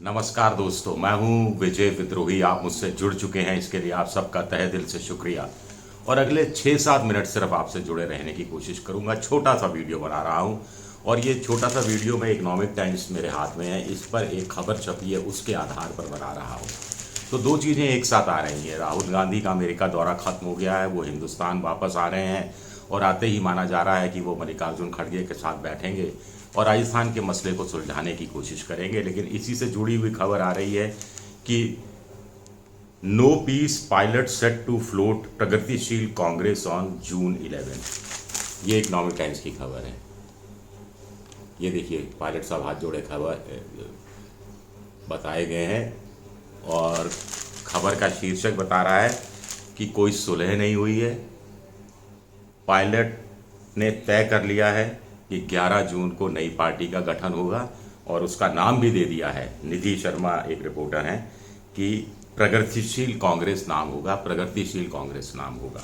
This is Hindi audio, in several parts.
नमस्कार दोस्तों, मैं हूं विजय विद्रोही। आप मुझसे जुड़ चुके हैं, इसके लिए आप सबका तहे दिल से शुक्रिया। और अगले 6-7 मिनट सिर्फ आपसे जुड़े रहने की कोशिश करूंगा। छोटा सा वीडियो बना रहा हूं और ये छोटा सा वीडियो मैं इकोनॉमिक टाइम्स मेरे हाथ में है, इस पर एक खबर छपी है, उसके आधार पर बना रहा हूं। तो दो चीज़ें एक साथ आ रही हैं। राहुल गांधी का अमेरिका दौरा खत्म हो गया है, वो हिंदुस्तान वापस आ रहे हैं और आते ही माना जा रहा है कि वो मल्लिकार्जुन खड़गे के साथ बैठेंगे और राजस्थान के मसले को सुलझाने की कोशिश करेंगे। लेकिन इसी से जुड़ी हुई खबर आ रही है कि no peace pilot set to float Pragatishil Congress on June 11। ये इकोनॉमिक टाइम्स की खबर है। ये देखिए, पायलट साहब हाथ जोड़े खबर बताए गए हैं और खबर का शीर्षक बता रहा है कि कोई सुलह नहीं हुई है। पायलट ने तय कर लिया है कि 11 जून को नई पार्टी का गठन होगा और उसका नाम भी दे दिया है। निधि शर्मा एक रिपोर्टर हैं कि प्रगतिशील कांग्रेस नाम होगा, प्रगतिशील कांग्रेस नाम होगा।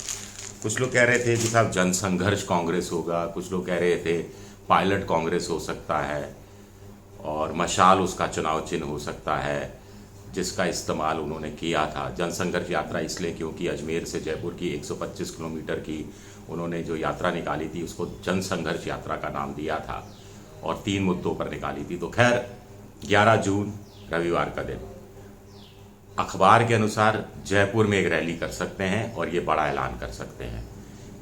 कुछ लोग कह रहे थे कि साहब जनसंघर्ष कांग्रेस होगा, कुछ लोग कह रहे थे पायलट कांग्रेस हो सकता है और मशाल उसका चुनाव चिन्ह हो सकता है, जिसका इस्तेमाल उन्होंने किया था। जनसंघर्ष यात्रा इसलिए क्योंकि अजमेर से जयपुर की 125 किलोमीटर की उन्होंने जो यात्रा निकाली थी उसको जनसंघर्ष यात्रा का नाम दिया था और 3 मुद्दों पर निकाली थी। तो खैर, 11 जून रविवार का दिन, अखबार के अनुसार जयपुर में एक रैली कर सकते हैं और ये बड़ा ऐलान कर सकते हैं।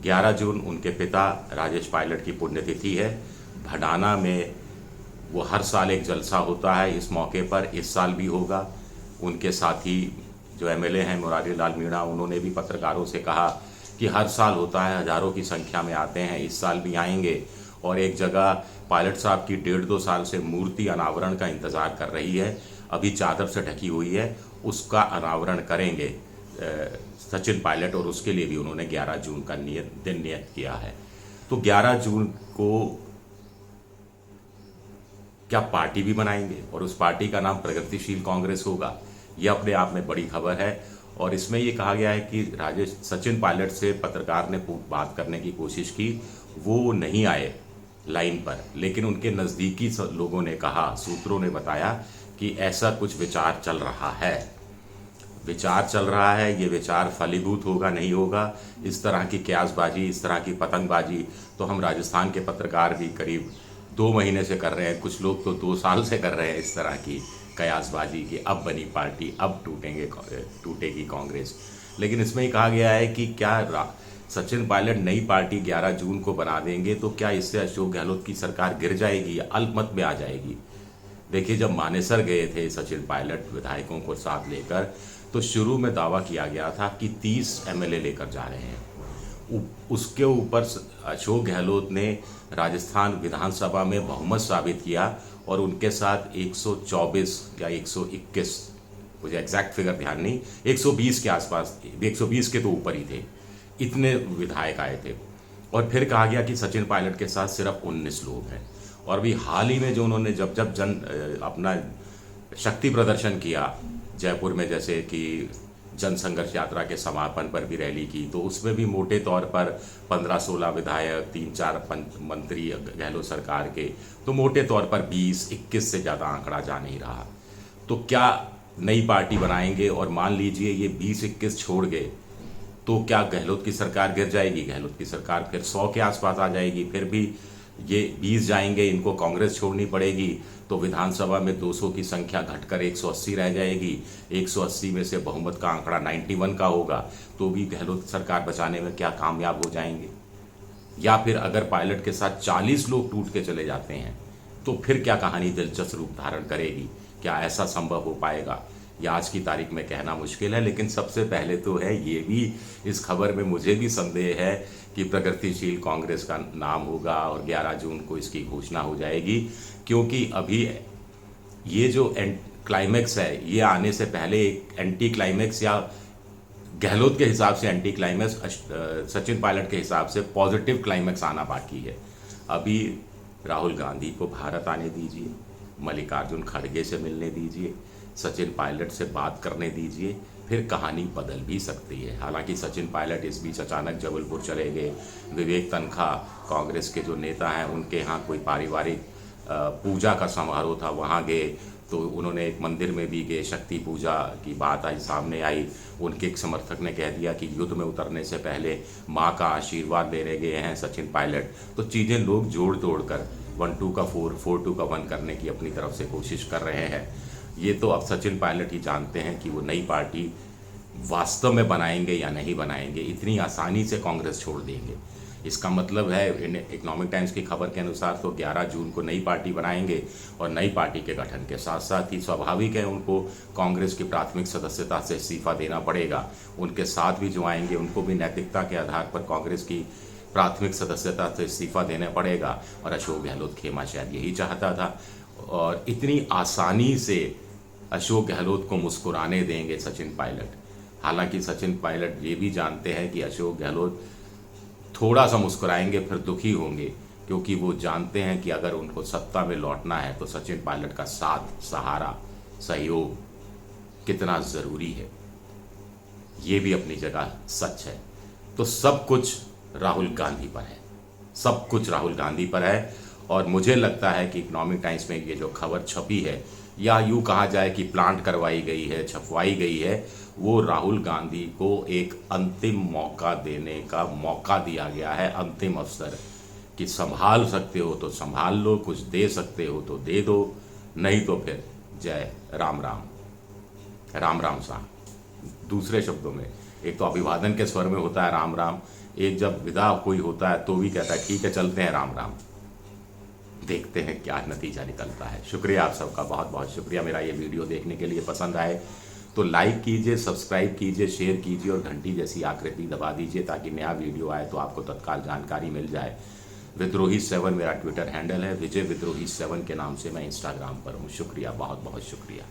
11 जून उनके पिता राजेश पायलट की पुण्यतिथि है। भडाना में वो हर साल एक जलसा होता है, इस मौके पर इस साल भी होगा। उनके साथी जो एमएलए हैं मुरारी लाल मीणा, उन्होंने भी पत्रकारों से कहा कि हर साल होता है, हज़ारों की संख्या में आते हैं, इस साल भी आएंगे। और एक जगह पायलट साहब की 1.5-2 साल से मूर्ति अनावरण का इंतज़ार कर रही है, अभी चादर से ढकी हुई है, उसका अनावरण करेंगे सचिन पायलट, और उसके लिए भी उन्होंने 11 जून का दिन नियत किया है। तो 11 जून को क्या पार्टी भी बनाएंगे और उस पार्टी का नाम प्रगतिशील कांग्रेस होगा। यह अपने आप में बड़ी खबर है। और इसमें ये कहा गया है कि राजेश सचिन पायलट से पत्रकार ने बात करने की कोशिश की, वो नहीं आए लाइन पर, लेकिन उनके नज़दीकी लोगों ने कहा, सूत्रों ने बताया कि ऐसा कुछ विचार चल रहा है। विचार चल रहा है, ये विचार फलीभूत होगा नहीं होगा, इस तरह की क्यासबाजी, इस तरह की पतंगबाजी तो हम राजस्थान के पत्रकार भी करीब 2 महीने से कर रहे हैं, कुछ लोग तो 2 साल से कर रहे हैं इस तरह की कयासबाजी कि अब बनी पार्टी, अब टूटेगी कांग्रेस। लेकिन इसमें ही कहा गया है कि क्या सचिन पायलट नई पार्टी 11 जून को बना देंगे तो क्या इससे अशोक गहलोत की सरकार गिर जाएगी या अल्पमत में आ जाएगी। देखिए, जब मानेसर गए थे सचिन पायलट विधायकों को साथ लेकर, तो शुरू में दावा किया गया था कि 30 एमएलए लेकर जा रहे हैं। उसके ऊपर अशोक गहलोत ने राजस्थान विधानसभा में बहुमत साबित किया और उनके साथ 124 या 121, मुझे एग्जैक्ट फिगर ध्यान नहीं, 120 के आसपास, 120 के तो ऊपर ही थे, इतने विधायक आए थे। और फिर कहा गया कि सचिन पायलट के साथ सिर्फ 19 लोग हैं। और अभी हाल ही में जो उन्होंने जब अपना शक्ति प्रदर्शन किया जयपुर में, जैसे कि जनसंघर्ष यात्रा के समापन पर भी रैली की, तो उसमें भी मोटे तौर पर 15-16 विधायक, 3-4 मंत्री गहलोत सरकार के, तो मोटे तौर पर 20-21 से ज़्यादा आंकड़ा जा नहीं रहा। तो क्या नई पार्टी बनाएंगे और मान लीजिए ये 20-21 छोड़ गए तो क्या गहलोत की सरकार गिर जाएगी? गहलोत की सरकार फिर 100 के आसपास आ जाएगी। फिर भी ये 20 जाएंगे, इनको कांग्रेस छोड़नी पड़ेगी, तो विधानसभा में 200 की संख्या घटकर 180 रह जाएगी। 180 में से बहुमत का आंकड़ा 91 का होगा, तो भी गहलोत सरकार बचाने में क्या कामयाब हो जाएंगे? या फिर अगर पायलट के साथ 40 लोग टूट के चले जाते हैं तो फिर क्या कहानी दिलचस्प रूप धारण करेगी? क्या ऐसा संभव हो पाएगा? या आज की तारीख में कहना मुश्किल है। लेकिन सबसे पहले तो है ये भी, इस खबर में मुझे भी संदेह है कि प्रगतिशील कांग्रेस का नाम होगा और 11 जून को इसकी घोषणा हो जाएगी, क्योंकि अभी ये जो क्लाइमेक्स है, ये आने से पहले एक एंटी क्लाइमेक्स, या गहलोत के हिसाब से एंटी क्लाइमेक्स, सचिन पायलट के हिसाब से पॉजिटिव क्लाइमेक्स आना बाकी है। अभी राहुल गांधी को भारत आने दीजिए, मल्लिकार्जुन खड़गे से मिलने दीजिए, सचिन पायलट से बात करने दीजिए, फिर कहानी बदल भी सकती है। हालांकि सचिन पायलट इस बीच अचानक जबलपुर चले गए। विवेक तनखा, कांग्रेस के जो नेता हैं, उनके यहाँ कोई पारिवारिक पूजा का समारोह था, वहाँ गए। तो उन्होंने एक मंदिर में भी गए, शक्ति पूजा की बात आज सामने आई। उनके एक समर्थक ने कह दिया कि युद्ध में उतरने से पहले माँ का आशीर्वाद लेने गए हैं सचिन पायलट। तो चीज़ें लोग जोड़ तोड़ कर 1-2 का 4, 4-2 का 1 करने की अपनी तरफ से कोशिश कर रहे हैं। ये तो अब सचिन पायलट ही जानते हैं कि वो नई पार्टी वास्तव में बनाएंगे या नहीं बनाएंगे। इतनी आसानी से कांग्रेस छोड़ देंगे, इसका मतलब है इकोनॉमिक टाइम्स की खबर के अनुसार तो 11 जून को नई पार्टी बनाएंगे और नई पार्टी के गठन के साथ साथ ही स्वाभाविक है उनको कांग्रेस की प्राथमिक सदस्यता से इस्तीफा देना पड़ेगा। उनके साथ भी जो आएंगे उनको भी नैतिकता के आधार पर कांग्रेस की प्राथमिक सदस्यता से इस्तीफा देना पड़ेगा। और अशोक गहलोत खेमा शायद यही चाहता था, और इतनी आसानी से अशोक गहलोत को मुस्कुराने देंगे सचिन पायलट। हालांकि सचिन पायलट ये भी जानते हैं कि अशोक गहलोत थोड़ा सा मुस्कुराएंगे फिर दुखी होंगे, क्योंकि वो जानते हैं कि अगर उनको सत्ता में लौटना है तो सचिन पायलट का साथ, सहारा, सहयोग कितना ज़रूरी है, ये भी अपनी जगह सच है। तो सब कुछ राहुल गांधी पर है, सब कुछ राहुल गांधी पर है। और मुझे लगता है कि इकोनॉमिक टाइम्स में ये जो खबर छपी है, या यूँ कहा जाए कि प्लांट करवाई गई है, छपवाई गई है, वो राहुल गांधी को एक अंतिम मौका देने का मौका दिया गया है, अंतिम अवसर कि संभाल सकते हो तो संभाल लो, कुछ दे सकते हो तो दे दो, नहीं तो फिर जय राम राम, राम राम साहब। दूसरे शब्दों में, एक तो अभिवादन के स्वर में होता है राम राम, एक जब विदा कोई होता है तो भी कहता है ठीक है चलते हैं राम राम। देखते हैं क्या नतीजा निकलता है। शुक्रिया आप सबका, बहुत बहुत शुक्रिया मेरा ये वीडियो देखने के लिए। पसंद आए तो लाइक कीजिए, सब्सक्राइब कीजिए, शेयर कीजिए और घंटी जैसी आकृति दबा दीजिए ताकि नया वीडियो आए तो आपको तत्काल जानकारी मिल जाए। विद्रोही 7 मेरा ट्विटर हैंडल है, विजय विद्रोही 7 के नाम से मैं इंस्टाग्राम पर हूँ। शुक्रिया, बहुत बहुत शुक्रिया।